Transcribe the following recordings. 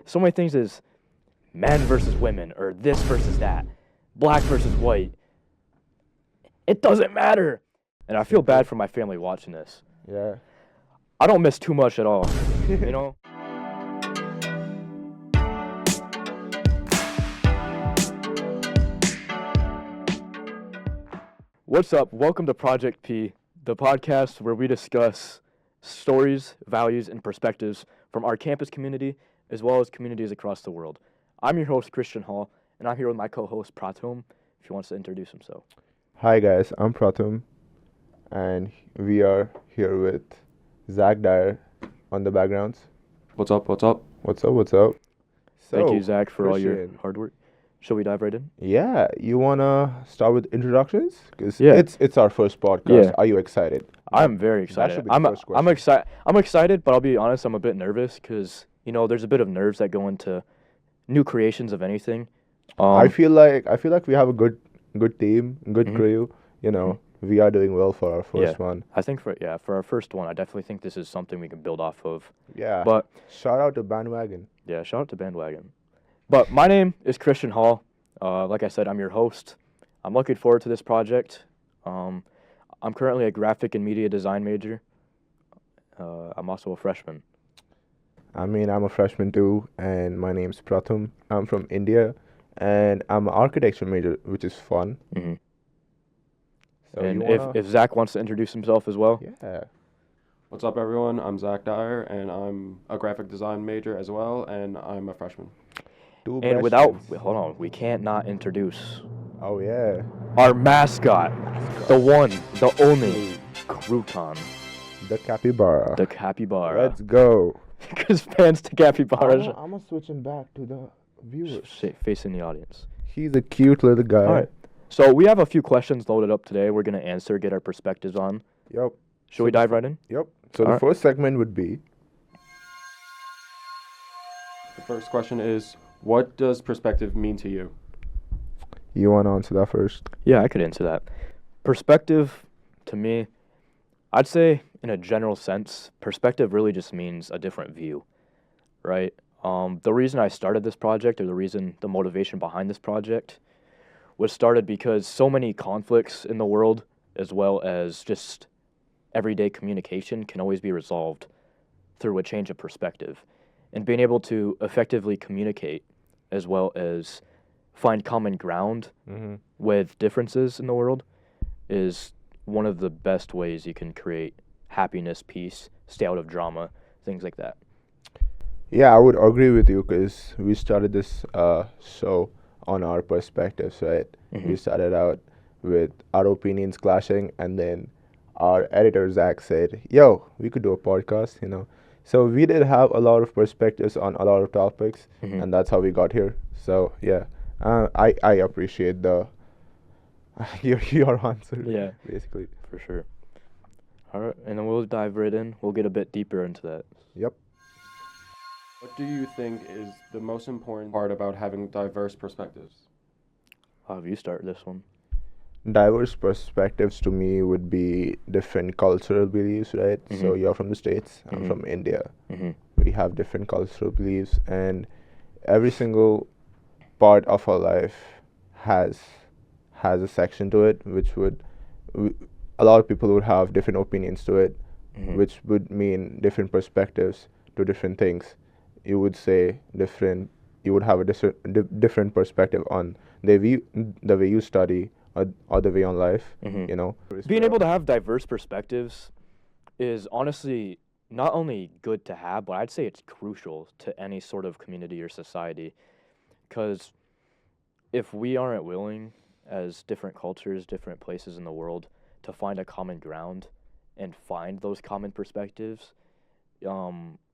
so many things as men versus women or this versus that, black versus white. It doesn't matter. And I feel bad for my family watching this. Yeah. I don't miss too much at all, you know? What's up? Welcome to Project P, the podcast where we discuss stories, values, and perspectives from our campus community as well as communities across the world. I'm your host, Christian Hall, and I'm here with my co-host, Pratham, if he wants to introduce himself. Hi guys, I'm Pratham, and we are here with Zach Dyer on the backgrounds. What's up? What's up? Thank you, Zach, for all your Christian. hard work. Shall we dive right in? Yeah, you wanna start with introductions? Because Yeah. it's our first podcast. Yeah. Are you excited? I'm very That excited. should be the I'm first question. excited. I'm excited, but I'll be honest. I'm a bit nervous because there's a bit of nerves that go into new creations of anything. I feel like we have a good team, good Mhm. crew. We are doing well for our first one. I think for our first one, I definitely think this is something we can build off of. Yeah. But Shout out to Bandwagon. yeah, shout out to Bandwagon. But my name is Christian Hall. Like I said, I'm your host. I'm looking forward to this project. I'm currently a graphic and media design major. I'm also a freshman. I mean, I'm a freshman too, and my name's Pratham. I'm from India, and I'm an architecture major, which is fun. Mhm. So And you wanna- if Zach wants to introduce himself as well. yeah. What's up, everyone? I'm Zach Dyer, and I'm a graphic design major as well, and I'm a freshman. Two And questions. hold on, we can't not introduce Oh yeah. our mascot, the one, the only, Crouton, The capybara. the capybara. Let's go. Because fans to capybaras I'm gonna switch him back to the viewers. facing the audience. He's a cute little guy. All right. So we have a few questions loaded up today. We're gonna answer, get our perspectives on. Yep. Should we dive right in? Yep. So All the right. first segment would be The first question is, what does perspective mean to you? you wanna answer that first? Yeah, I could answer that. Perspective, to me, I'd say in a general sense, perspective really just means a different view, right? The reason I started this project, or the motivation behind this project, was started because so many conflicts in the world, as well as just everyday communication, can always be resolved through a change of perspective. And being able to effectively communicate, as well as find common ground Mm-hmm. with differences in the world, is one of the best ways you can create happiness, peace, stay out of drama, things like that. Yeah, I would agree with you because we started this show on our perspectives, right? Mhm. We started out with our opinions clashing, and then our editor Zach said, "Yo, we could do a podcast." So we did have a lot of perspectives on a lot of topics, Mhm. and that's how we got here. So yeah, I appreciate the your answer. Yeah. basically. For sure. All right, and then we'll dive right in. We'll get a bit deeper into that. Yep. What do you think is the most important part about having diverse perspectives? How have you start this one? Diverse perspectives to me would be different cultural beliefs, right? So Mhm. you're from the States, I'm Mhm. from India. Mm-hmm. We have different cultural beliefs, and every single part of our life has a section to it, which a lot of people would have different opinions to it, Mhm. which would mean different perspectives to different things. You would say different. You would have a different perspective on the way you study, or the way on life. Mhm. Being able to have diverse perspectives is honestly not only good to have, but I'd say it's crucial to any sort of community or society. Because if we aren't willing, as different cultures, different places in the world, to find a common ground and find those common perspectives,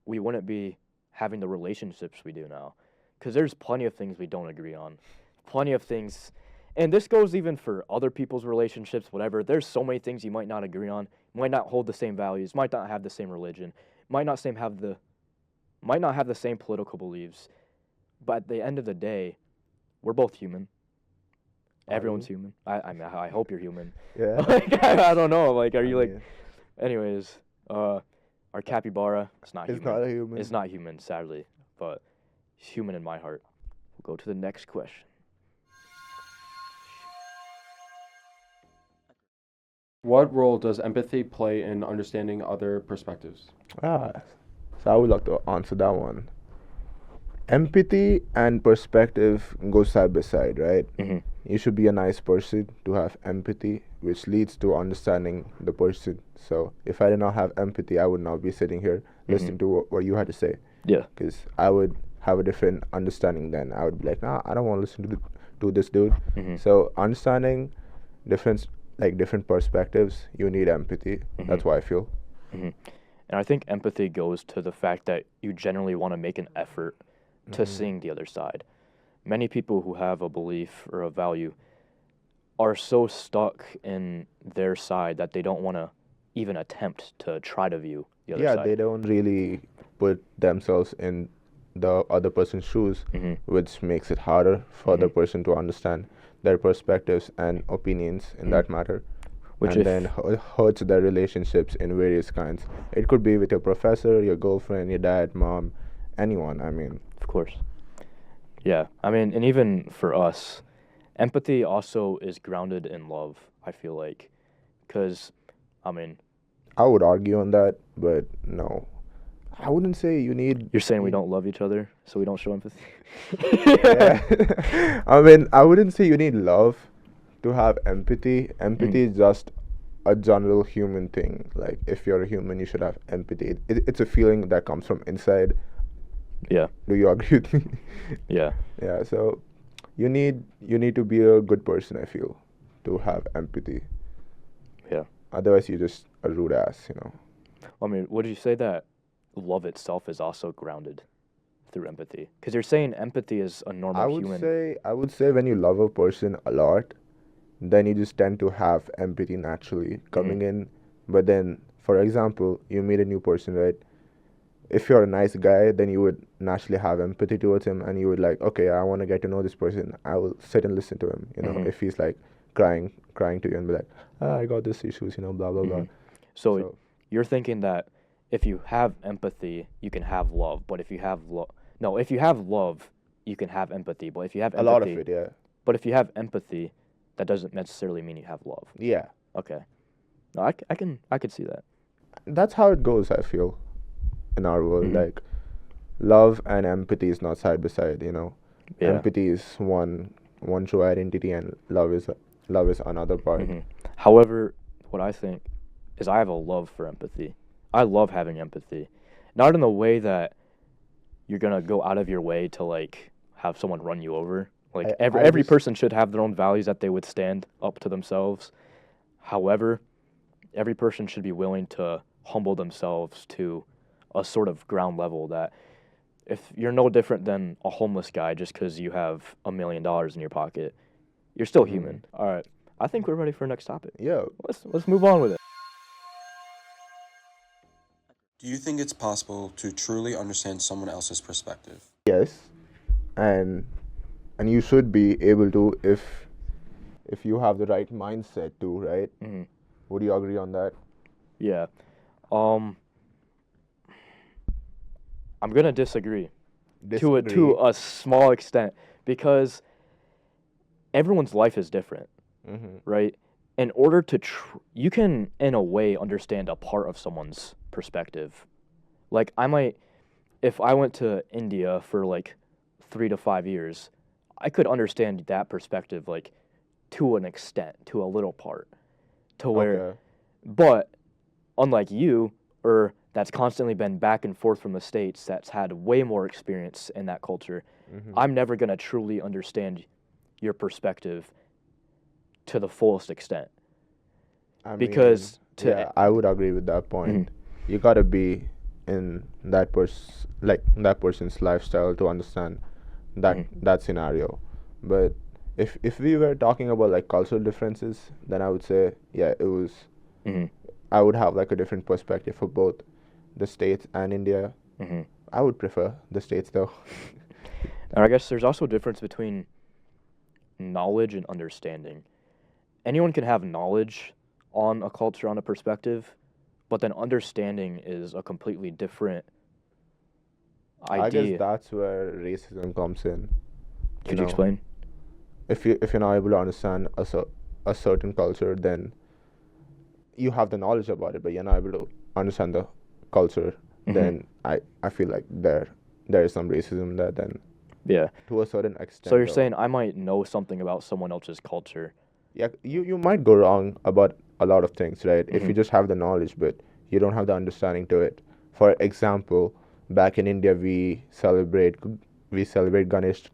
we wouldn't be having the relationships we do now. Because there's plenty of things we don't agree on. Plenty of things. And this goes even for other people's relationships, whatever. There's so many things you might not agree on, might not hold the same values, might not have the same religion, might not have the same political beliefs. But at the end of the day, we're both human. Are Everyone's you? human. I mean, I hope you're human. Yeah. Like, I don't know. Like, are I you like? mean, Anyways, our capybara. It's not it's human. not a human. It's not human, sadly. But human in my heart. We'll go to the next question. What role does empathy play in understanding other perspectives? Ah, so I would like to answer that one. Empathy and perspective go side by side, right? Mm-hmm. You should be a nice person to have empathy, which leads to understanding the person. So if I did not have empathy, I would not be sitting here listening to what you had to say, Yeah. because I would have a different understanding then. I would be like, nah, I don't want to listen to this dude. Mm-hmm. So understanding different perspectives, you need empathy. That's why I feel. Mm-hmm. And I think empathy goes to the fact that you generally want to make an effort to seeing the other side. Many people who have a belief or a value are so stuck in their side that they don't want to even attempt to try to view the other Yeah, side. they don't really put themselves in the other person's shoes, Mm-hmm. which makes it harder for the person to understand their perspectives and opinions in that matter. Which And if then hurts their relationships in various kinds. It could be with your professor, your girlfriend, your dad, mom, anyone. I mean, Of course. Yeah. I mean, and even for us, empathy also is grounded in love, I feel like. Because, I mean, I would argue on that, but no. I wouldn't say you need. you're saying we don't love each other, so we don't show empathy? Yeah. I mean, I wouldn't say you need love to have empathy. Empathy is just a general human thing. Like, if you're a human, you should have empathy. It's a feeling that comes from inside. Yeah. Do you agree with me? Yeah. Yeah. So, you need to be a good person, I feel, to have empathy. Yeah. Otherwise, you're just a rude ass, I mean, would you say that love itself is also grounded through empathy? Because you're saying empathy is a normal human. I would say when you love a person a lot, then you just tend to have empathy naturally coming in. But then, for example, you meet a new person, right? If you're a nice guy, then you would naturally have empathy towards him, and you would like, okay, I want to get to know this person. I will sit and listen to him. If he's like crying to you and be like, I got this issues, blah blah blah. So you're thinking that if you have empathy, you can have love. But if you have if you have love, you can have empathy. But if you have A empathy, lot of it, yeah. But if you have empathy, that doesn't necessarily mean you have love. Yeah, Okay. No, I could see that. that's how it goes. I feel in our world, Mhm. like love and empathy is not side by side. Yeah. Empathy is one true identity, and love is another part. However, what I think is I have a love for empathy. I love having empathy. Not in the way that you're gonna go out of your way to like have someone run you over. Like I every just- person should have their own values that they would stand up to themselves. However, every person should be willing to humble themselves to a sort of ground level that if you're no different than a homeless guy just because you have $1 million in your pocket, you're still human. All right, I think we're ready for our next topic. Yeah. Let's move on with it. Do you think it's possible to truly understand someone else's perspective? Yes, and you should be able to if you have the right mindset too, right? Would you agree on that? Yeah. I'm gonna disagree to a small extent because everyone's life is different, right? In order to you can in a way understand a part of someone's perspective. Like if I went to India for like 3 to 5 years, I could understand that perspective like to an extent, to a little part, to where. Okay. But unlike you, or that's constantly been back and forth from the States, that's had way more experience in that culture, I'm never gonna truly understand your perspective to the fullest extent. Because I would agree with that point. You gotta be in that person's lifestyle to understand that scenario. But if we were talking about like cultural differences, then I would say it was. I would have like a different perspective for both the States and India. I would prefer the States though. And I guess there's also a difference between knowledge and understanding. Anyone can have knowledge on a culture, on a perspective, but then understanding is a completely different I guess idea. that's where racism comes in. You Could you know, explain? if you're not able to understand a certain culture, then you have the knowledge about it, but you're not able to understand the culture, Mhm. then I feel like there is some racism there then Yeah. to a certain extent. So you're though. saying I might know something about someone else's culture. Yeah, you might go wrong about a lot of things, right? If you Mhm. just have the knowledge, but you don't have the understanding to it. For example, back in India, we celebrate Ganesh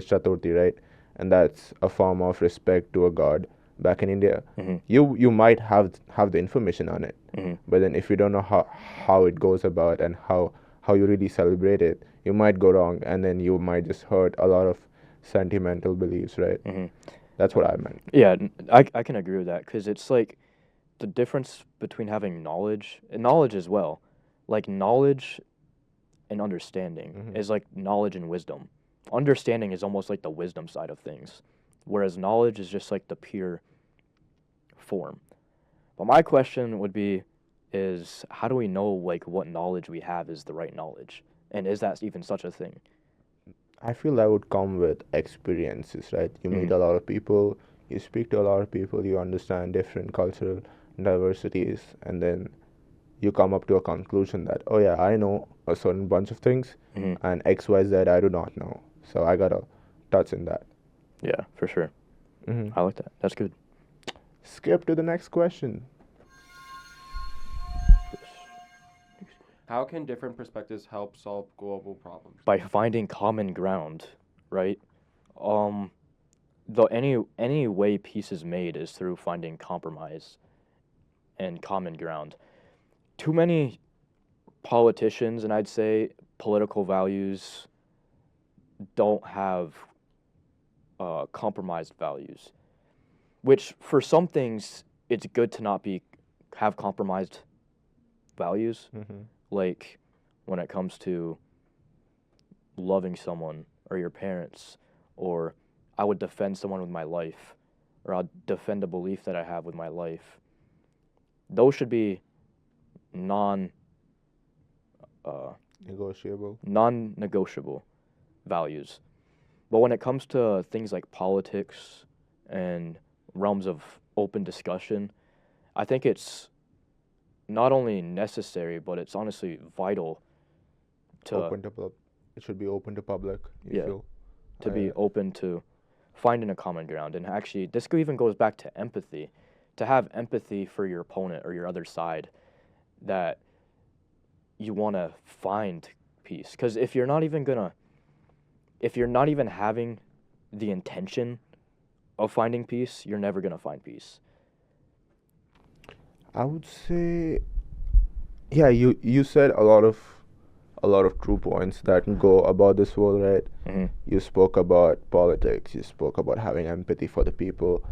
Chaturthi, right? And that's a form of respect to a god. Back in India, Mhm. you might have the information on it, Mhm. but then if you don't know how it goes about and how you really celebrate it, you might go wrong, and then you might just hurt a lot of sentimental beliefs, right? Mhm. That's what I meant. Yeah, I can agree with that because it's like the difference between having knowledge and knowledge as well. Like knowledge and understanding Mhm. is like knowledge and wisdom. Understanding is almost like the wisdom side of things, whereas knowledge is just like the pure form. But my question would be is how do we know like what knowledge we have is the right knowledge? And is that even such a thing? I feel that would come with experiences, right? You meet Mhm. a lot of people, you speak to a lot of people, you understand different cultural diversities, and then you come up to a conclusion that, oh yeah, I know a certain bunch of things, Mhm. and XYZ I do not know. So I gotta touch in that. Yeah, for sure. Hmm. I like that. That's good. Skip to the next question. How can different perspectives help solve global problems? By finding common ground, right? Um though any way peace is made is through finding compromise and common ground. Too many politicians and I'd say political values don't have compromised values, which for some things it's good to not be have compromised values, Hmm. like when it comes to loving someone or your parents, or I would defend someone with my life, or I'll defend a belief that I have with my life. Those should be non Negotiable. non-negotiable values. But when it comes to things like politics and realms of open discussion, I think it's not only necessary, but it's honestly vital to Open to it should be open to public. You yeah feel? to Oh, be yeah. open to finding a common ground. And actually, this even goes back to empathy, to have empathy for your opponent or your other side, that you want to find peace. Because if you're not even having the intention of finding peace, you're never gonna find peace. I would say, yeah, you said a lot of true points that go about this world, right? Mm-hmm. You spoke about politics, you spoke about having empathy for the people.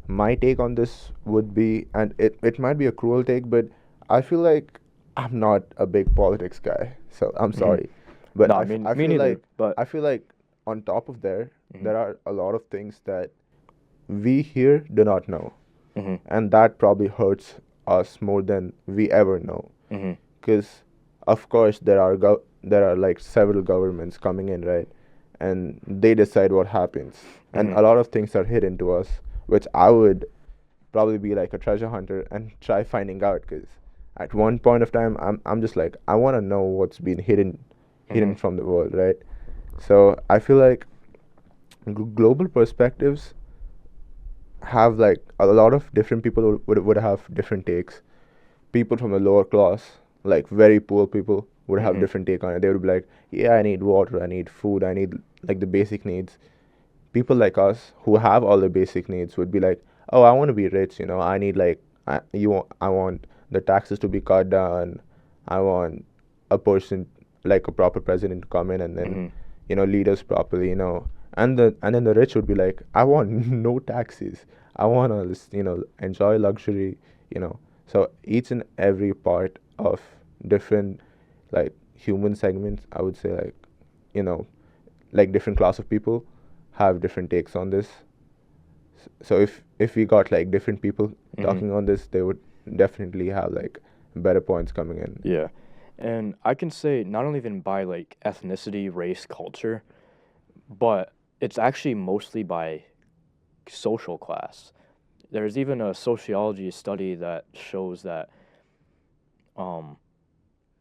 My take on this would be, and it might be a cruel take, but I feel like I'm not a big politics guy, so I'm Mm-hmm. sorry. But No, me feel neither. like But on top of Mhm. there are a lot of things that we here do not know, mm-hmm. and that probably hurts us more than we ever know. Mm-hmm. Because of course there are like several governments coming in, right, and they decide what happens, and Mhm. a lot of things are hidden to us, which I would probably be like a treasure hunter and try finding out. Because at one point of time I'm just like, I want to know what's been hidden Mhm. from the world, right? So I feel like global perspectives have like a lot of different people would have different takes. People from the lower class, like very poor people, would have Mhm. different take on it. They would be like, yeah, I need water, I need food, I need like the basic needs. People like us who have all the basic needs would be like, oh, I want to be rich, I need like I want the taxes to be cut down. I want a person like a proper president to come in and then Mhm. lead us properly, and then the rich would be like, I want no taxes. I want to just enjoy luxury, you know. So each and every part of different like human segments, I would say, like you know like different class of people have different takes on this. So if we got like different people Mhm. talking on this, they would definitely have like better points coming in. Yeah, And I can say not only even by like ethnicity, race, culture, but it's actually mostly by social class. There's even a sociology study that shows that um,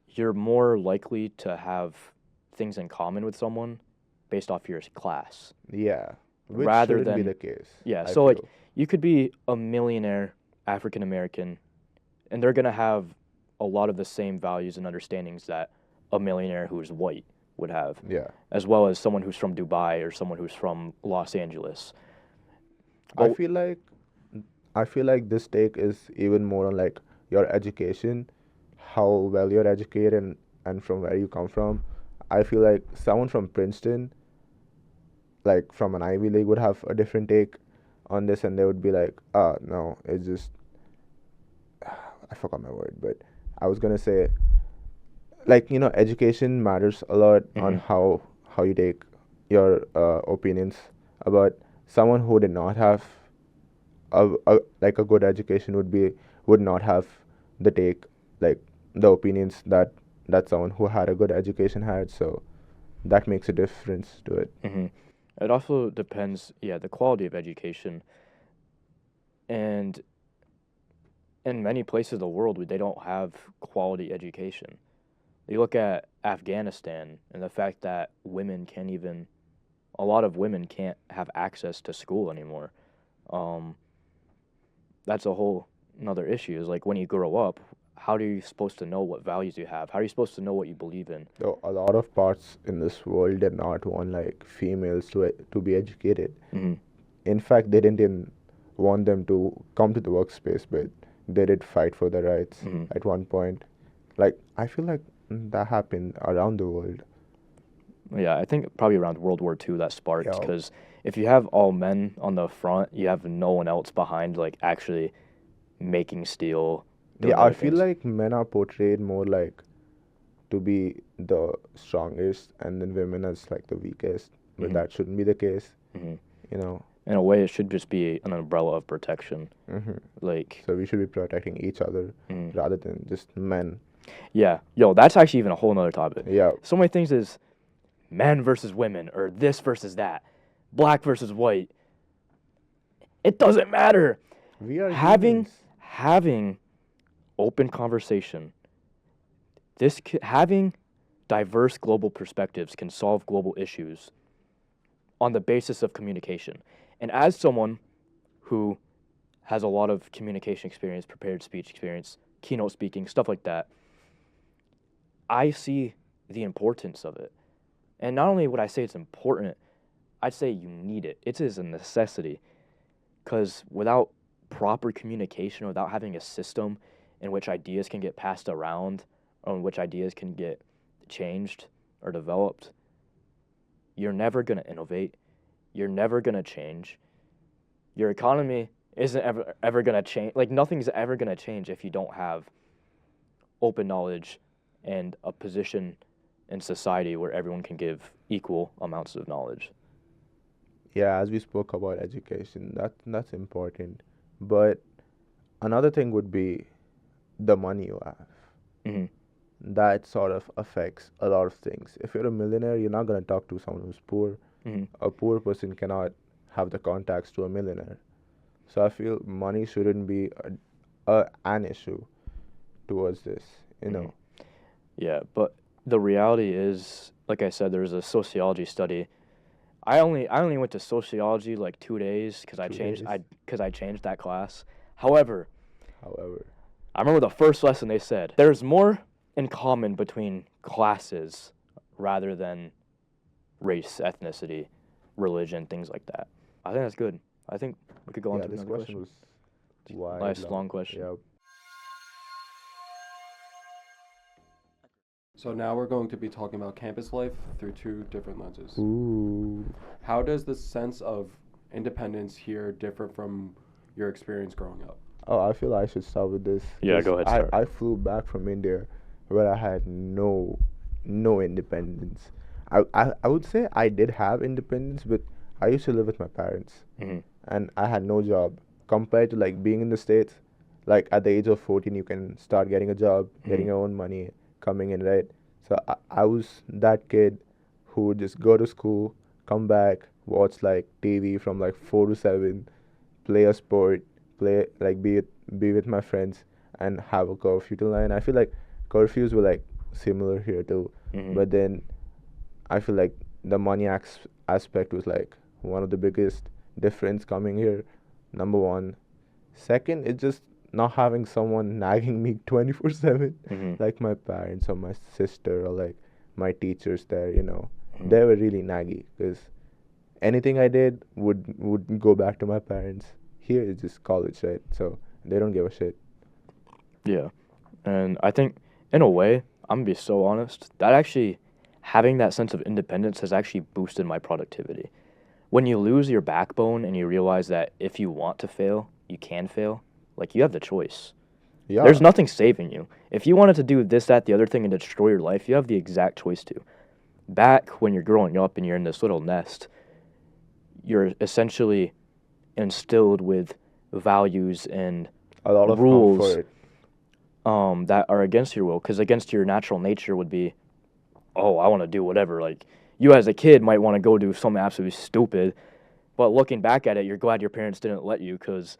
you're more likely to have things in common with someone based off your class Yeah, which rather shouldn't be than the case, yeah. I So like feel. you could be a millionaire African American, and they're gonna have a lot of the same values and understandings that a millionaire who's white would have, Yeah. as well as someone who's from Dubai or someone who's from Los Angeles. I But feel like I feel like this take is even more on like your education, how well you're educated and from where you come from. I feel like someone from Princeton, like from an Ivy League, would have a different take on this, and they would be like, "Ah, no, it's just I forgot my word, but I was gonna say like education matters a lot on mhm, how you take your opinions about someone who did not have like a good education would not have the take like the opinions that someone who had a good education had, so that makes a difference to it. mhm. It also depends, yeah, the quality of education. And in many places of the world, they don't have quality education. You look at Afghanistan and the fact that a lot of women can't have access to school anymore. Um, that's a whole another issue. Is like when you grow up, how are you supposed to know what values you have? How are you supposed to know what you believe in? Though a lot of parts in this world did not want like females to be educated. Hmm. In fact, they didn't even want them to come to the workspace, but they did fight for their rights Hmm. at one point. Like I feel like that happened around the world. Yeah, I think probably around World War II that sparked Yeah. because if you have all men on the front, you have no one else behind, like actually making steel, doing Yeah, I other feel things. like men are portrayed more like to be the strongest and then women as like the weakest, but Hmm. that shouldn't be the case, Hmm. you know. In a way, it should just be an umbrella of protection. hmm Like, So we should be protecting each other mm, rather than just men. yeah, yo, that's actually even a whole nother topic. Yeah, So many things is men versus women, or this versus that, black versus white. It doesn't matter. we are Having humans. having open conversation, having diverse global perspectives can solve global issues on the basis of communication. And as someone who has a lot of communication experience, prepared speech experience, keynote speaking, stuff like that, I see the importance of it. And not only would I say it's important, I'd say you need it. It is a necessity because without proper communication, without having a system in which ideas can get passed around, or in which ideas can get changed or developed, you're never going to innovate. You're never going to change. Your economy isn't ever going to change. Like nothing's ever going to change if you don't have open knowledge and a position in society where everyone can give equal amounts of knowledge. Yeah, as we spoke about education, that's important. But another thing would be the money you have. Hmm. That sort of affects a lot of things. If you're a millionaire, you're not gonna talk to someone who's poor. Hmm. A poor person cannot have the contacts to a millionaire. So I feel money shouldn't be an issue towards this, you Hmm. know. Yeah, but the reality is, like I said, there's a sociology study. I only went to sociology like 2 days because 2 days. I changed that class. However, However, I remember the first lesson they said there's more in common between classes rather than race, ethnicity, religion, things like that. I think that's good. I think we could go on yeah, to this another question question. was wide, Nice long question. Yeah. So now we're going to be talking about campus life through two different lenses. Ooh. How does the sense of independence here differ from your experience growing up? Oh, I feel I should start with this. Yeah, 'cause go ahead, I, start. I flew back from India where I had no independence. I would say I did have independence, but I used to live with my parents Hmm. and I had no job. Compared to like being in the States, like at the age of 14 you can start getting a job, getting Mhm. your own money, coming in, right? So I was that kid who would just go to school, come back, watch like TV from like 4 to 7, play a sport, play like be with my friends, and have a curfew till 9. I feel like curfews were like similar here too, Mm-hmm. but then I feel like the money aspect was like one of the biggest difference coming here. Number one. Second, it's just not having someone nagging me 24/7, Mm-hmm. like my parents or my sister or like my teachers there. Mm-hmm. They were really naggy because anything I did would go back to my parents. Here it's just college, right? So they don't give a shit. Yeah. And I think, in a way, I'm going to be so honest, that actually, having that sense of independence has actually boosted my productivity. When you lose your backbone and you realize that if you want to fail, you can fail, like you have the choice. Yeah. There's nothing saving you. If you wanted to do this, that, the other thing and destroy your life, you have the exact choice to. Back when you're growing up and you're in this little nest, you're essentially instilled with values and a lot of rules comfort. that are against your will, because against your natural nature would be, oh, I want to do whatever. Like, you as a kid might want to go do something absolutely stupid, but looking back at it, you're glad your parents didn't let you because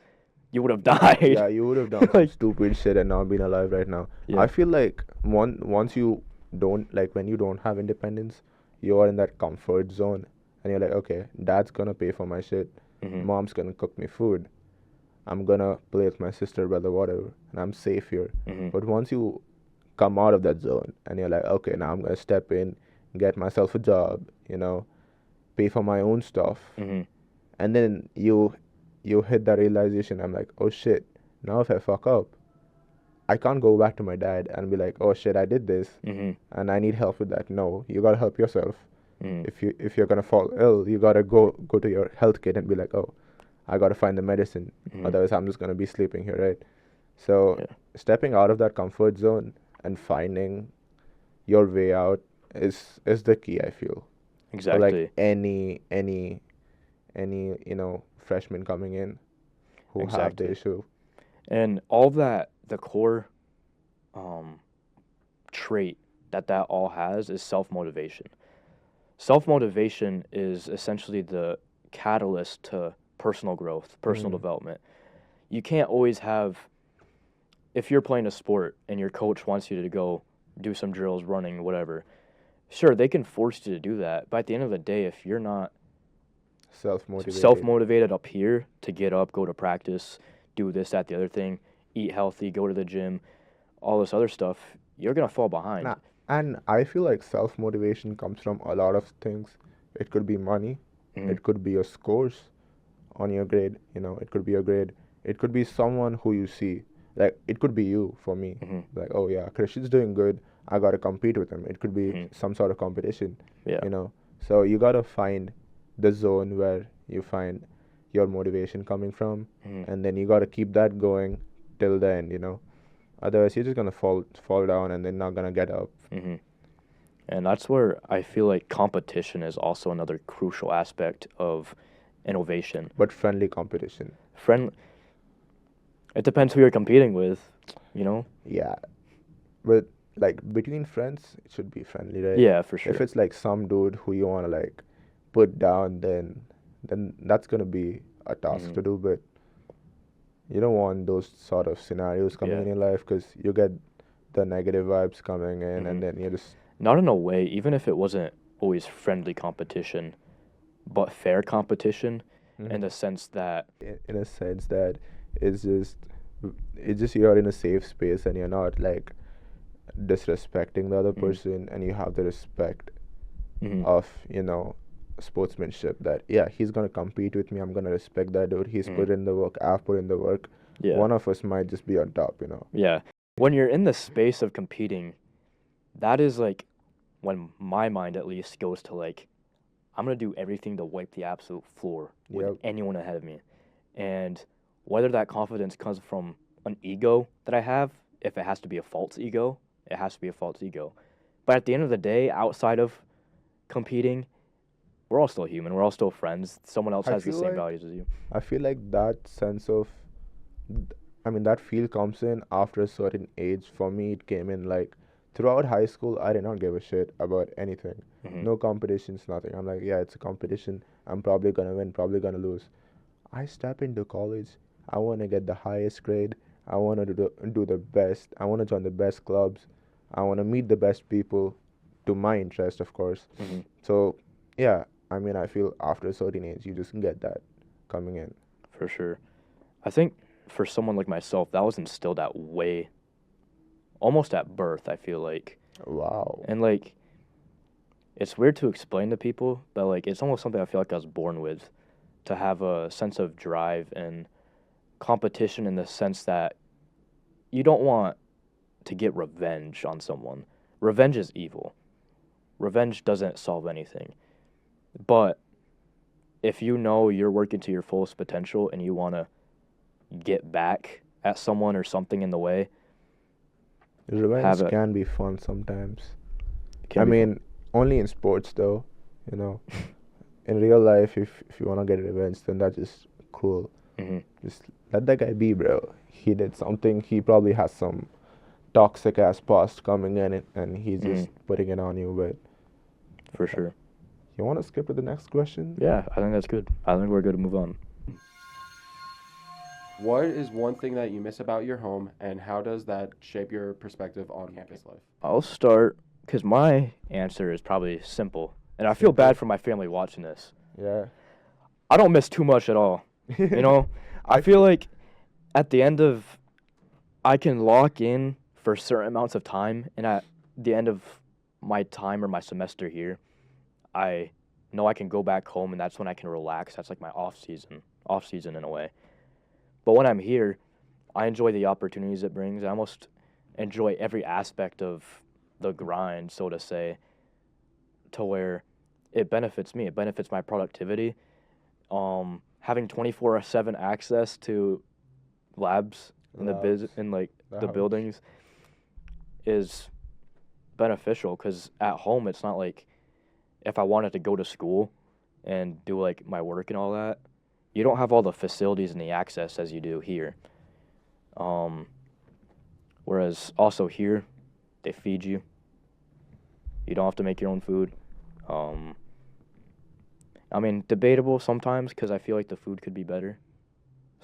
you would have died. Yeah, you would have done some Like, stupid shit and not been alive right now. yeah. I feel like once you don't like when you don't have independence, you are in that comfort zone, and you're like, okay, dad's gonna pay for my shit, Mhm. mom's gonna cook me food, I'm gonna play with my sister, brother, whatever, and I'm safe here. Mhm. But once you come out of that zone and you're like, okay, now I'm gonna step in, get myself a job, pay for my own stuff, Mhm. and then you hit that realization. I'm like, oh shit, now if I fuck up, I can't go back to my dad and be like, oh shit, I did this Mhm. and I need help with that. No, you gotta help yourself. Mhm. If you're gonna fall ill, you gotta go to your health kit and be like, oh, I gotta find the medicine. Mhm. Otherwise, I'm just gonna be sleeping here, right? So Yeah. stepping out of that comfort zone and finding your way out is the key, I feel. For Exactly. like any freshman coming in who have the Exactly. issue. And all that, the core um, trait that all has is self-motivation. Self-motivation is essentially the catalyst to personal growth, personal development. You can't always have, if you're playing a sport and your coach wants you to go do some drills, running, whatever, sure, they can force you to do that. But at the end of the day, if you're not Self-motivated. self-motivated up here to get up, go to practice, do this, that, the other thing, eat healthy, go to the gym, all this other stuff, you're going to fall behind. Nah, and I feel like self-motivation comes from a lot of things. It could be money. Mhm. It could be your scores on your grade. It could be your grade. It could be someone who you see. Like, it could be you for me. Mhm. Like, oh yeah, Christian's doing good. I gotta compete with him. It could be Mhm. some sort of competition. Yeah. So you gotta find the zone where you find your motivation coming from, Mhm. and then you gotta keep that going till the end. Otherwise, you're just gonna fall down and then not gonna get up. Hmm. And that's where I feel like competition is also another crucial aspect of innovation. But friendly competition. It depends who you're competing with, you know? Yeah, but like between friends, it should be friendly, right? Yeah, for sure. If it's like some dude who you wanna like put down, then that's gonna be a task Mhm. to do. But you don't want those sort of scenarios coming Yeah. in your life because you get the negative vibes coming in, Mhm. and then you just Not in a way, even if it wasn't always friendly competition, but fair competition in the sense that, in a sense that it's just it's just you're in a safe space and you're not like disrespecting the other Mhm. person, and you have the respect Mhm. of sportsmanship that yeah, he's gonna compete with me, I'm gonna respect that dude, he's put Mhm. in the work, I've put in the work. Yeah. One of us might just be on top. Yeah. When you're in the space of competing, that is like when my mind at least goes to like, I'm going to do everything to wipe the absolute floor with Yep. anyone ahead of me. And whether that confidence comes from an ego that I have, if it has to be a false ego, it has to be a false ego. But at the end of the day, outside of competing, we're all still human. We're all still friends. Someone else I has the feel same like values as you. I feel like that sense of I mean that feel comes in after a certain age. For me it came in like throughout high school, I did not give a shit about anything. Mhm. No competitions, nothing. I'm like, yeah, it's a competition. I'm probably gonna win, probably gonna lose. I step into college. I want to get the highest grade. I want to do the best. I want to join the best clubs. I want to meet the best people to my interest, of course. Mhm. So, yeah, I mean, I feel after a certain age, you just get that coming in. For sure. I think for someone like myself, that was instilled at way, almost at birth, I feel like. Wow. And like, it's weird to explain to people, but like, it's almost something I feel like I was born with, to have a sense of drive and competition in the sense that you don't want to get revenge on someone. Revenge is evil. Revenge doesn't solve anything. But if you know you're working to your fullest potential and you want to get back at someone or something in the way, Revenge have it. can be fun sometimes. Can I be mean, only in sports though, you know. In real life, if you want to get revenge, then that's just cruel. hmm Just let that guy be, bro. He did something. He probably has some toxic ass past coming in it, and he's just putting it on you. But for sure. you want to skip to the next question? Yeah, I think that's good. I think we're good to move on. What is one thing that you miss about your home, and how does that shape your perspective on campus life? I'll start because my answer is probably simple, and I feel Simple? bad for my family watching this. Yeah. I don't miss too much at all. You know, I feel like at the end of, I can lock in for certain amounts of time, and at the end of my time or my semester here, I know I can go back home, and that's when I can relax. That's like my off season in a way. But when I'm here, I enjoy the opportunities it brings. I almost enjoy every aspect of the grind, so to say, to where it benefits me. It benefits my productivity. Having 24/7 access to labs in like the Ouch. buildings is beneficial because at home it's not like if I wanted to go to school and do like my work and all that, you don't have all the facilities and the access as you do here. Um, Whereas also here, they feed you. You don't have to make your own food. Um, I mean, debatable sometimes because I feel like the food could be better.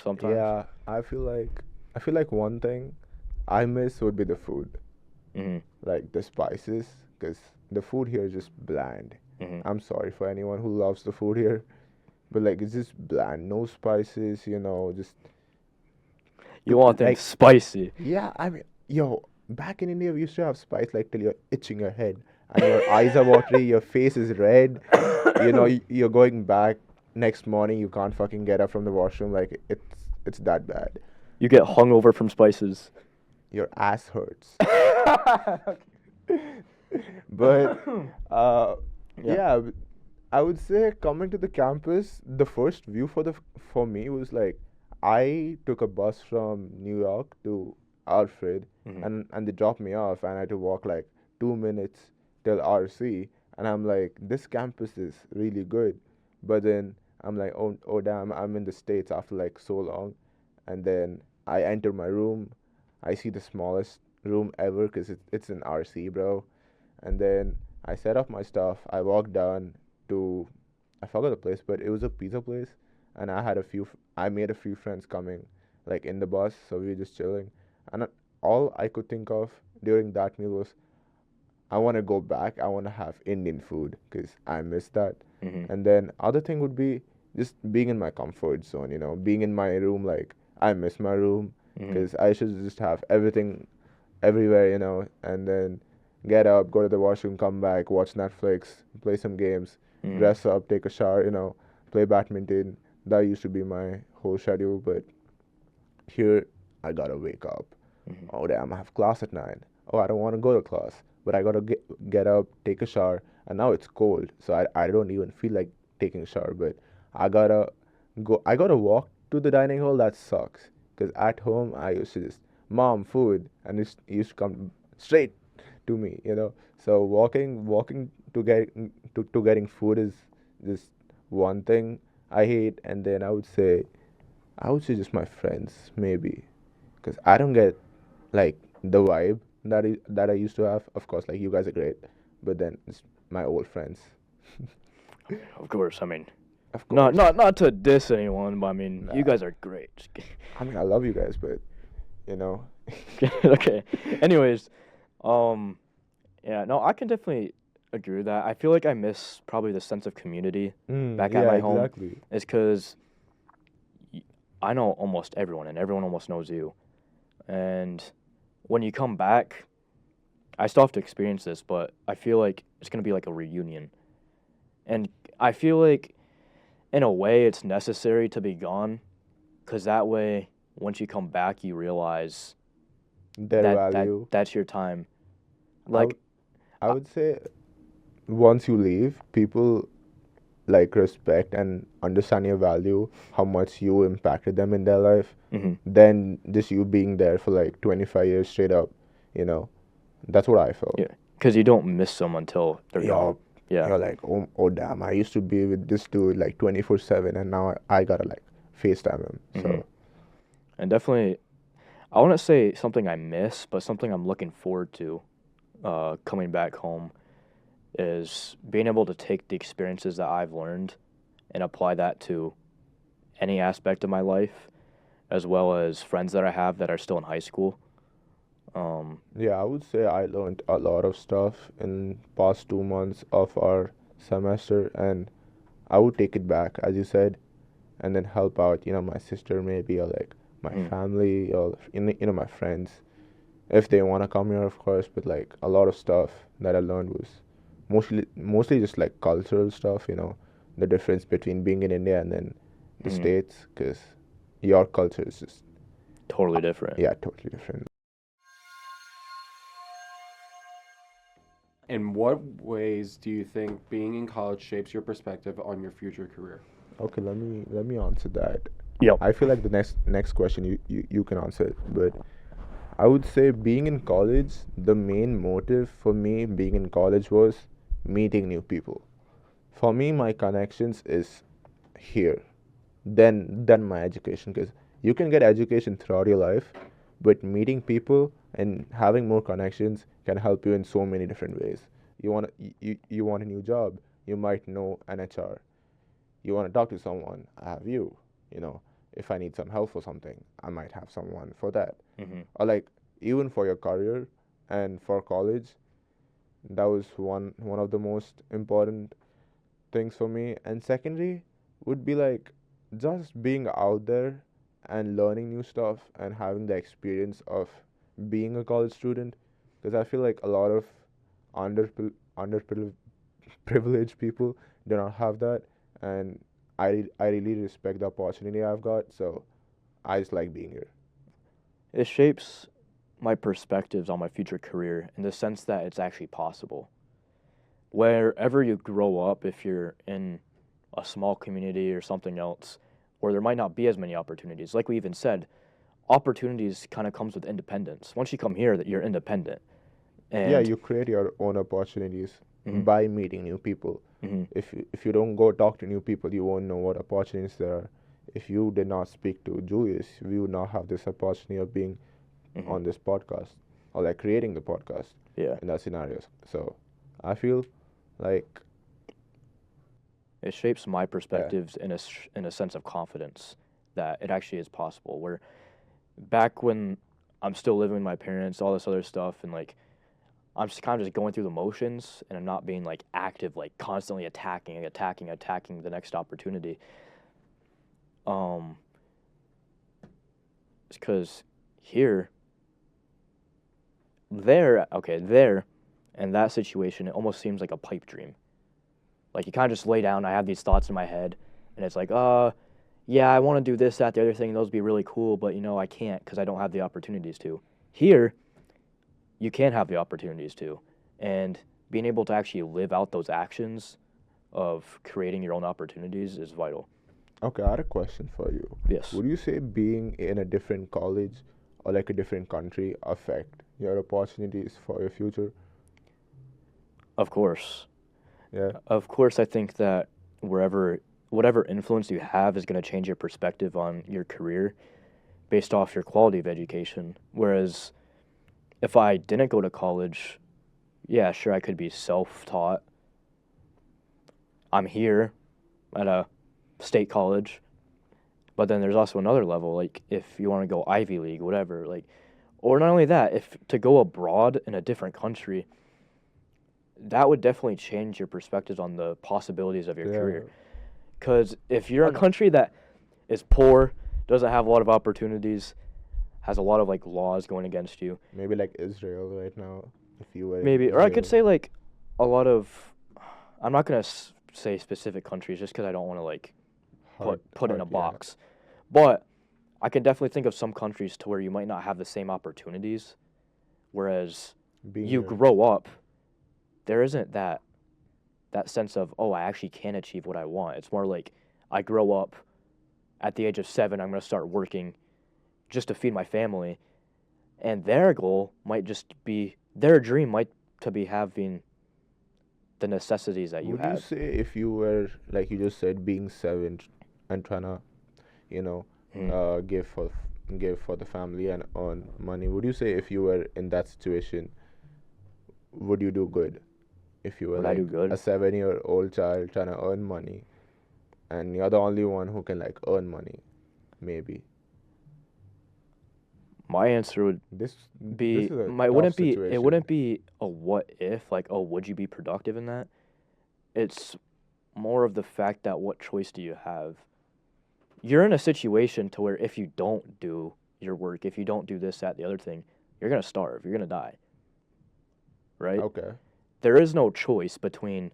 Sometimes. Yeah, I feel like one thing I miss would be the food, Mhm. like the spices, because the food here is just bland. Mhm. I'm sorry for anyone who loves the food here, but like it's just bland, no spices, just You want things like spicy. yeah. I mean, yo, back in India we used to have spice like till you're itching your head and your eyes are watery, your face is red. You're going back next morning, you can't fucking get up from the washroom. Like it's that bad. You get hungover from spices. Your ass hurts. But uh, yeah, I would say coming to the campus, the first view for me was like I took a bus from New York to Alfred, Mhm. and they dropped me off, and I had to walk like 2 minutes till RC, and I'm like, this campus is really good, but then I'm like, oh damn, I'm in the States after like so long, and then I enter my room, I see the smallest room ever because it's an RC, bro, and then I set up my stuff. I walked down to, I forgot the place, but it was a pizza place, and I made a few friends coming, like in the bus, so we were just chilling, and all I could think of during that meal was, I want to go back. I want to have Indian food because I miss that. Mhm. And then other thing would be just being in my comfort zone, being in my room. Like I miss my room Mhm. because I should just have everything everywhere, and then get up, go to the washroom, come back, watch Netflix, play some games, Mhm. dress up, take a shower, play badminton. That used to be my whole schedule, but here I gotta wake up. Mhm. Oh damn, I have class at 9. Oh, I don't want to go to class, but I gotta get up, take a shower, and now it's cold, so I don't even feel like taking a shower. But I gotta I gotta walk to the dining hall. That sucks, cause at home I used to just mom food, and it used to come straight to me, So walking to getting food is just one thing I hate, and then I would say just my friends maybe, because I don't get like the vibe that I used to have. Of course, like you guys are great, but then it's my old friends. Of course, I mean, Of course. not to diss anyone, but I mean, you Nah. guys are great. Just kidding. I mean, I love you guys, but you know. Okay. Anyways, yeah, no, I can definitely agree with that. I feel like I miss probably the sense of community back at Yeah, my home. exactly. Is because I know almost everyone, and everyone almost knows you. And when you come back, I still have to experience this, but I feel like it's gonna be like a reunion. And I feel like, in a way, it's necessary to be gone, because that way, once you come back, you realize Their value. that's your time. I Like, I would say once you leave, people like respect and understand your value, how much you impacted them in their life, mhm. than just you being there for like 25 years straight up, you know. That's what I felt. Yeah, because you don't miss them until they're gone. Yeah. You're like, oh damn, I used to be with this dude like 24/7, and now I gotta like FaceTime him. So And definitely, I wouldn't say something I miss, but something I'm looking forward to coming back home is being able to take the experiences that I've learned and apply that to any aspect of my life, as well as friends that I have that are still in high school. yeah, I would say I learned a lot of stuff in past 2 months of our semester, and I would take it back, as you said, and then help out, my sister maybe, or like my family, or my friends, if they want to come here, of course. But like a lot of stuff that I learned was mostly just like cultural stuff, the difference between being in India and then the States, because your culture is just Totally different. yeah, totally different. In what ways do you think being in college shapes your perspective on your future career? Okay, let me answer that. Yep. I feel like the next question you can answer it, but I would say being in college, the main motive for me being in college was meeting new people. For me, my connections is here, than my education, because you can get education throughout your life, but meeting people and having more connections can help you in so many different ways. You want a new job, you might know an HR. You want to talk to someone, I have you. You know, if I need some help for something, I might have someone for that. Or like even for your career and for college, that was one of the most important things for me. And secondly, would be like just being out there and learning new stuff and having the experience of being a college student. Because I feel like a lot of underprivileged people do not have that, and I really respect the opportunity I've got. So I just like being here. It shapes my perspectives on my future career in the sense that it's actually possible. Wherever you grow up, if you're in a small community or something else, where there might not be as many opportunities, like we even said, opportunities kind of comes with independence. Once you come here, that you're independent. And Yeah, you create your own opportunities by meeting new people. Mhm. If you don't go talk to new people, you won't know what opportunities there are. If you did not speak to Julius, we would not have this opportunity of being on this podcast, or like creating the podcast Yeah, in that scenario. So I feel like it shapes my perspectives in a sense of confidence that it actually is possible. Where back when I'm still living with my parents, all this other stuff, and like I'm just kind of just going through the motions, and I'm not being like active, like constantly attacking the next opportunity. It's because here, there, in that situation, it almost seems like a pipe dream. Like you kind of just lay down. I have these thoughts in my head, and it's like, yeah, I want to do this, that, the other thing. Those would be really cool, but I can't because I don't have the opportunities to. Here, you can have the opportunities to, and being able to actually live out those actions of creating your own opportunities is vital. okay, I had a question for you. Yes. Would you say being in a different college or like a different country affect your opportunities for your future? Of course. Yeah. Of course, I think that whatever influence you have is going to change your perspective on your career based off your quality of education. Whereas if I didn't go to college, yeah, sure, I could be self-taught. I'm here at a state college, but then there's also another level, like if you want to go Ivy League, whatever, like, or not only that, if to go abroad in a different country, that would definitely change your perspectives on the possibilities of your Yeah, career. Because if you're a and country that is poor, doesn't have a lot of opportunities, has a lot of like laws going against you, maybe like Israel right now, if you were in maybe, or I could Israel. say like a lot of, I'm not gonna say specific countries just because I don't want to like put in a Yeah. box, but I can definitely think of some countries to where you might not have the same opportunities, whereas Being you here. grow up, there isn't that sense of, oh, I actually can achieve what I want. It's more like I grow up at the age of 7, I'm going to start working just to feed my family, and their goal might just be, their dream might to be having the necessities that you Would you have. say if you were, like you just said, being 7 and trying to, you know, Mhm. give for the family and earn money, would you say if you were in that situation, would you do good? If you were Would I like do good? a 7-year-old child trying to earn money, and you're the only one who can like earn money, maybe. My answer would This be, is a my tough wouldn't be, it situation. wouldn't be a what if, like, oh, would you be productive in that? It's more of the fact that what choice do you have? You're in a situation to where if you don't do your work, if you don't do this, that, the other thing, you're gonna starve. You're gonna die. Right? Okay. There is no choice between,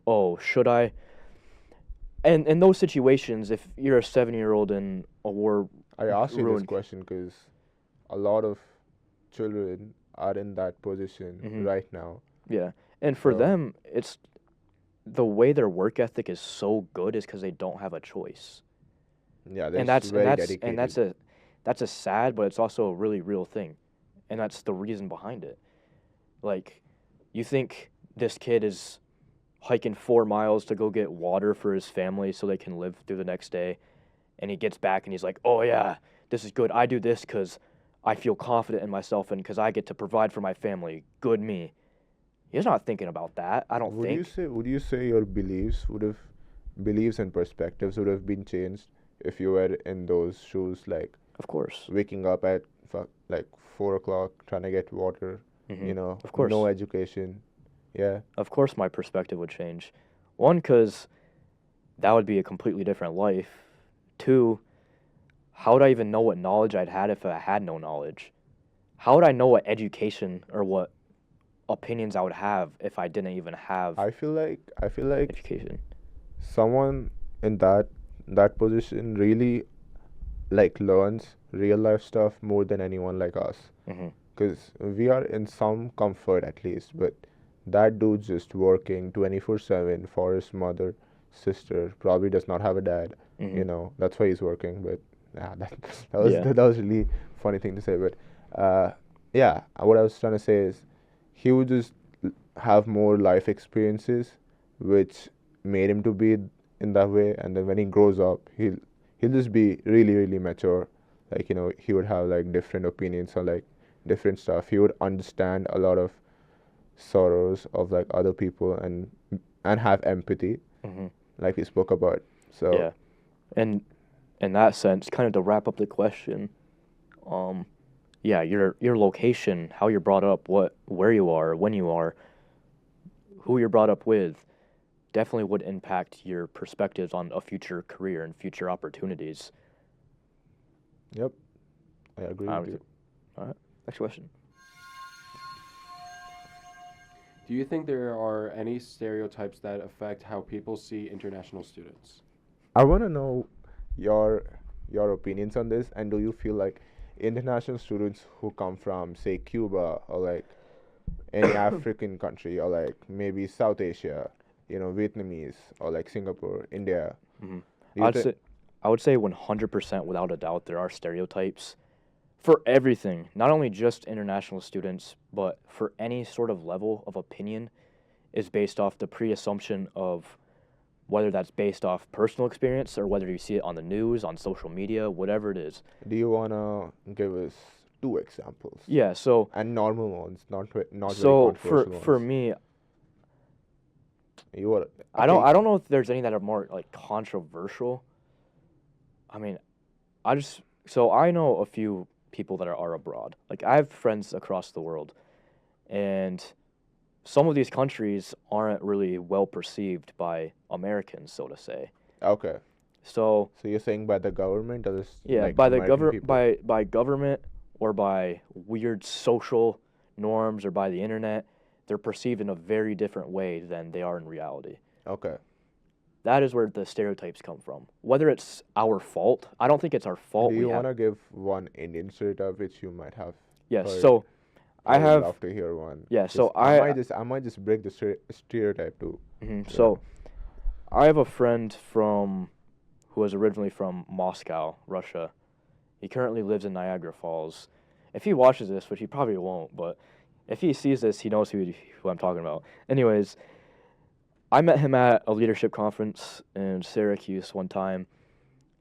oh, should I? And in those situations, if you're a 7-year-old in a war I asked you this ruined, question because a lot of children are in that position hmm right now. yeah, and for So them, it's the way their work ethic is so good is because they don't have a choice, yeah, they're and just that's and very that's and dedicated. that's a sad, but it's also a really real thing, and that's the reason behind it. Like, you think this kid is hiking 4 miles to go get water for his family so they can live through the next day, and he gets back and he's like, "Oh yeah, this is good. I do this because I feel confident in myself and because I get to provide for my family. Good me." He's not thinking about that. I don't think. Would you say your beliefs and perspectives would have been changed if you were in those shoes, like Of course. waking up at like 4 o'clock trying to get water, hmm Of no course. education. Yeah, Of course, my perspective would change. One, because that would be a completely different life. Two, how would I even know what knowledge I'd had if I had no knowledge? How would I know what education or what opinions I would have if I didn't even have I feel like education? someone in that position really like learns real life stuff more than anyone like us, hmm because we are in some comfort at least, but that dude's just working 24/7 for his mother, sister, probably does not have a dad, hmm that's why he's working. But yeah, Yeah. that was really funny thing to say. But yeah, what I was trying to say is he would just have more life experiences which made him to be in that way, and then when he grows up, he'll just be really really mature. Like, he would have like different opinions on like different stuff. He would understand a lot of sorrows of like other people, and have empathy, hmm like we spoke about. So Yeah. And in that sense, kind of to wrap up the question, um, yeah, your location, how you're brought up, where you are, when you are, who you're brought up with, definitely would impact your perspectives on a future career and future opportunities. yep, I agree I with would, you. all right. Next question. Do you think there are any stereotypes that affect how people see international students? I want to know your your opinions on this, and do you feel like international students who come from say Cuba or like any African country, or like maybe South Asia, Vietnamese, or like Singapore, India, hmm do you I'd think? say I would say 100% without a doubt there are stereotypes for everything, not only just international students, but for any sort of level of opinion is based off the pre-assumption of whether that's based off personal experience or whether you see it on the news, on social media, whatever it is. Do you wanna give us two examples. Yeah, so And normal ones, not very so controversial for ones. me, You are I don't know if there's any that are more like controversial. I mean, I know a few people that are abroad. Like I have friends across the world, and some of these countries aren't really well perceived by Americans, so to say. Okay. So So you're saying by the government or just yeah, like by the American people? by government or by weird social norms or by the internet, they're perceived in a very different way than they are in reality. Okay. That is where the stereotypes come from. Whether it's our fault, I don't think it's our fault. Do We you have want to give one Indian stereotype which you might have yes. heard? So I would have love to hear one. yeah. Just- So I might just break the stereotype too. So I have a friend who was originally from Moscow, Russia. He currently lives in Niagara Falls. If he watches this, which he probably won't, but if he sees this, he knows who I'm talking about. Anyways, I met him at a leadership conference in Syracuse one time,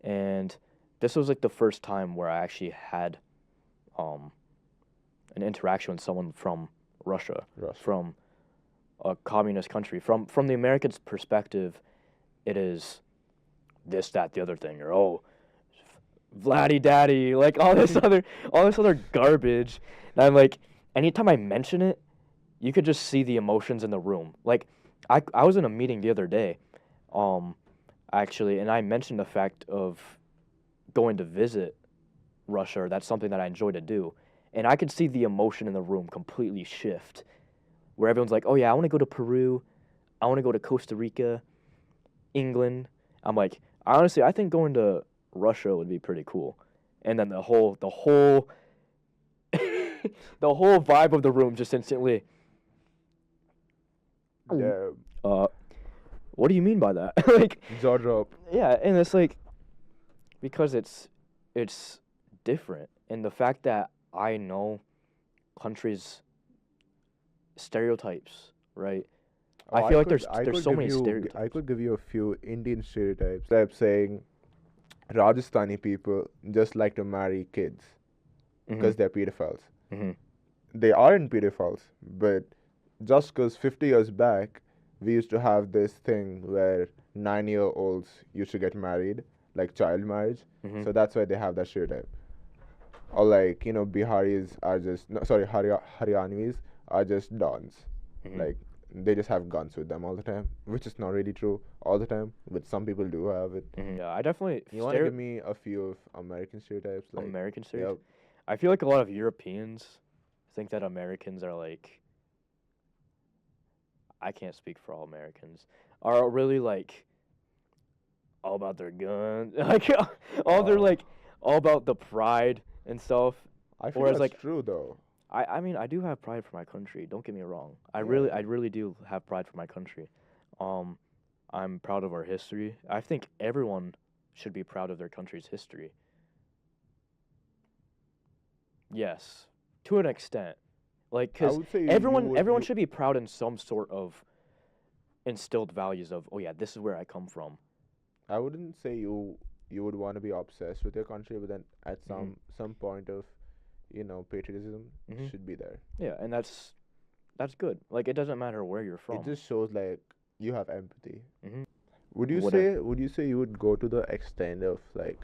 and this was like the first time where I actually had an interaction with someone from Russia. From a communist country. From the American's perspective, it is this, that, the other thing, or Vladdy Daddy, like all this other garbage. And I'm like, anytime I mention it, you could just see the emotions in the room. Like, I was in a meeting the other day, actually, and I mentioned the fact of going to visit Russia. That's something that I enjoy to do, and I could see the emotion in the room completely shift, where everyone's like, "Oh yeah, I want to go to Peru, I want to go to Costa Rica, England." I'm like, honestly, I think going to Russia would be pretty cool, and then the whole the whole vibe of the room just instantly. Yeah. What do you mean by that? Like, Jaw drop. yeah, and it's like because it's different, and the fact that I know countries' stereotypes, right? I feel like there's so many stereotypes. I could give you a few Indian stereotypes. Like saying Rajasthani people just like to marry kids because they're pedophiles. Mm-hmm. They aren't pedophiles, but just because 50 years back we used to have this thing where 9-year-olds used to get married, like child marriage. Mm-hmm. So that's why they have that stereotype. Or like, Biharis are just Haryanvis are just dons. Mm-hmm. Like they just have guns with them all the time, which is not really true all the time, but some people do have it. Mm-hmm. Yeah, I definitely. You want to give me a few of American stereotypes? Like, American stereotypes? Yep. I feel like a lot of Europeans think that Americans are like. I can't speak for all Americans. Are really like all about their guns, like they're like all about the pride and stuff. I feel Whereas, that's like, true though. I mean, I do have pride for my country. Don't get me wrong. I Yeah. really do have pride for my country. I'm proud of our history. I think everyone should be proud of their country's history. Yes, to an extent. Like, I because would say everyone should be proud in some sort of instilled values of, oh yeah, this is where I come from. I wouldn't say you would want to be obsessed with your country, but then at some point of patriotism should be there. Yeah, and that's good. Like, it doesn't matter where you're from. It just shows like you have empathy. Mhm. Would you say you would go to the extent of like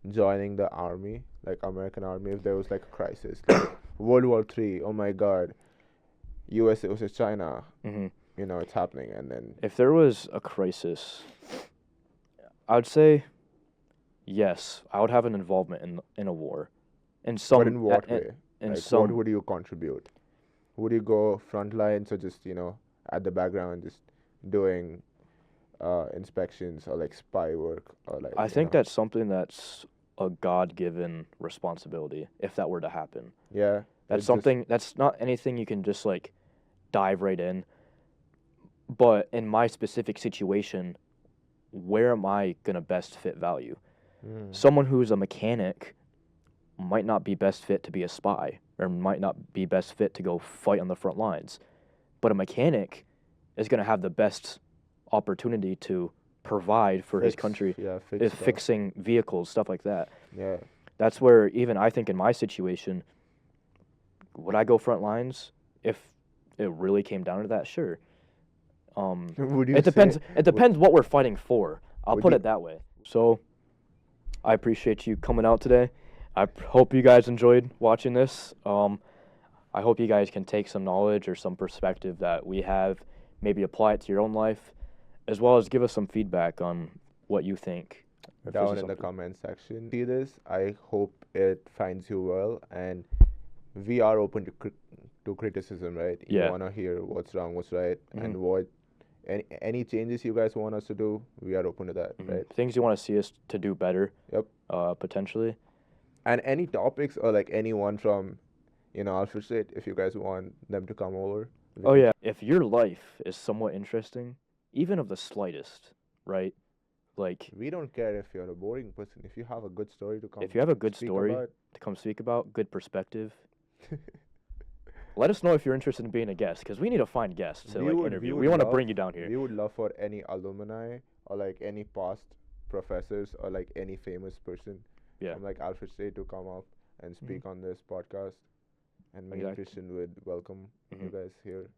joining the army, like American army, if there was like a crisis, like World War III? Oh my God, USA versus China. It's happening, and then If there was a crisis, I would say yes. I would have an involvement in a war, in some. but in what way? In Like, some. what would you contribute? Would you go front lines or just at the background, just doing inspections or like spy work or like? I think that's something that's a God-given responsibility. If that were to happen, Yeah. that's it's something. That's not anything you can just like dive right in. But in my specific situation, where am I gonna best fit value? Someone who's a mechanic might not be best fit to be a spy, or might not be best fit to go fight on the front lines. But a mechanic is gonna have the best opportunity to provide for his country, Yeah, is fixing vehicles, stuff like that. Yeah. that's where even I think in my situation, would I go front lines if it really came down to that? Sure. Would you It depends. say- It depends what we're fighting for. I'll would put you- it that way. So, I appreciate you coming out today. I hope you guys enjoyed watching this. I hope you guys can take some knowledge or some perspective that we have, maybe apply it to your own life, as well as give us some feedback on what you think. if this down is in the something- comment section. See this? I hope it finds you well, and we are open to criticism, right? Yeah. You wanna hear what's wrong, what's right, and Mhm. what any changes you guys want us to do. We are open to that, Mhm. right? Things you want to see us to do better. Yep. Potentially. And any topics or like anyone from, Alfred State, if you guys want them to come over. we Oh can- yeah. If your life is somewhat interesting, even of the slightest, right? Like We don't care if you're a boring person. If you have a good story to come. if you have a good speak story about, to come speak about, good perspective, let us know if you're interested in being a guest, because we need to find guests to We like would- interview. we We would want to love- bring you down here. we would love for any alumni or like any past professors or like any famous person Yeah. from like Alfred State to come up and speak on this podcast. And me and Exactly. Christian would welcome you Mhm. guys here.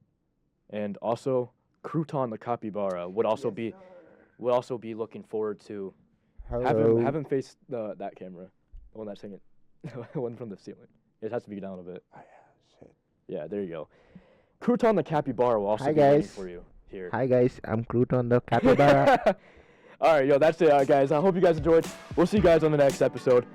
And also, Crouton the capybara would also be looking forward to Hello. have him face that camera, the one that's hanging, the one from the ceiling. It has to be down a bit. Oh, yeah, shit. Yeah, there you go. Crouton the capybara will also Hi, be waiting guys. for you here. Hi guys, I'm Crouton the capybara. All right, yo, that's it, guys. I hope you guys enjoyed. We'll see you guys on the next episode.